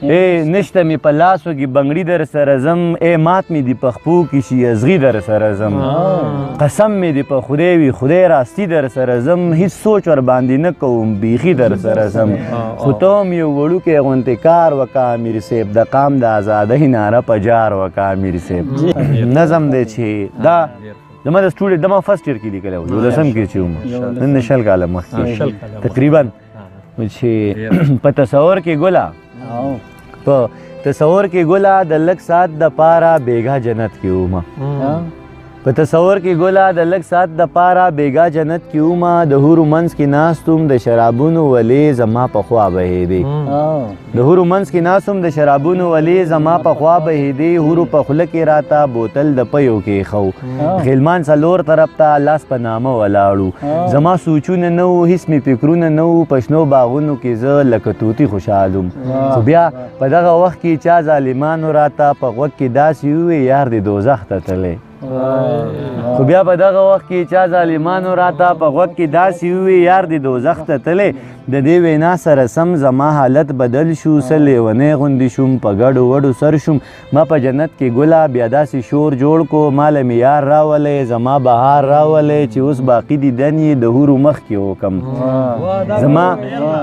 ای نشته می په لاسو کې بنګړي در سره ځم ای مات می دی په خپو کې شي ازغي در سره ځم قسم می دی په خدای وي خدای راستی در سره ځم هیڅ سوچ ور باندې نه کوم بیخي در سره ځم خو ته هم یو وړوکی غونتې کار وکړه امیر صاحب د قام د ازادۍ ناره په جار وکړه امیر صاحب نظم دی چې دا زما د سټوډنټ د ما فرست ایئر کې لیکلی و 11 کې چې وم نن د شل کاله مخکې تقریبا چې په تصور کې ګله په تصور کې ګله د لږ ساعت د پاره بیګا جنت کې ومه په تصور کې ګله د لږ ساعت د پاره بیګا جنت کې ومه د حورو منځ کې ناستم د شرابونو ولې زما په خوا بهېدې د حورو منځ کې ناستم د شرابونو ولې زما په خوا بهېدې حورو په خوله کې راته بوتل د پیو کې خو غلمان څلور طرف ته لاس په نامه ولاړو زما سوچونه نه وو هېڅ مې فکرونه نه وو په شنو باغونو کې زه لکه طوطي خوشحال وم خو بیا په دغه وخت کې چا ظالمانو راته په غوږ کې داسې ووې یار دې دوزخ ته تللی خو بیا په دغه وخت کې چا ظالمانو راته په غوږ کې داسې ووې یار دې دوزخ ته تللی د دې وینا سره سم زما حالت بدل شو څه لیونی غوندې شوم په ګډو وډو سر شوم ما په جنت کې ګله بیا داسې شور جوړ کو ماله مې یار راولی زما بهار راولی چې اوس باقي دیدن یې د حورو مخ کې وکم زما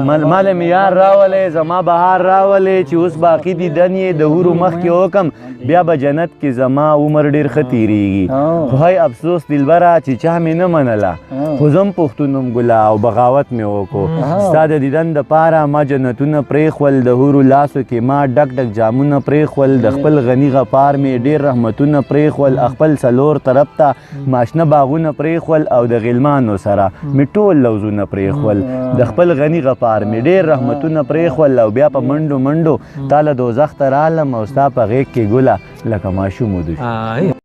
ماله مې یار راولی زما بهار راولی چې اوس باقي دیدن یې د حورو مخ کې وکم بیا به جنت کې زما عمر ډېر ښه تېرېږي خو هی افسوس دلبره چې چا مې نه منله خو زه هم پښتون وم ګله او بغاوت مې وکړو ستا د دیدن دپاره ما جنتونه پرېښول د حورو لاسو کې ما ډک ډک جامونه پرېښول د خپل غني غفار مې ډېر رحمتونه پرېښول خپل څلور طرف ته ماشنه باغونه پرېښول او د غلمانو سره مې ټول لوزونه پرېښول د خپل غني غفار مې ډېر رحمتونه پرېښول او بیا په منډو منډو تا له دوزخ ته رالم او ستا په غېږ کې ګله لکه ماشوم ودو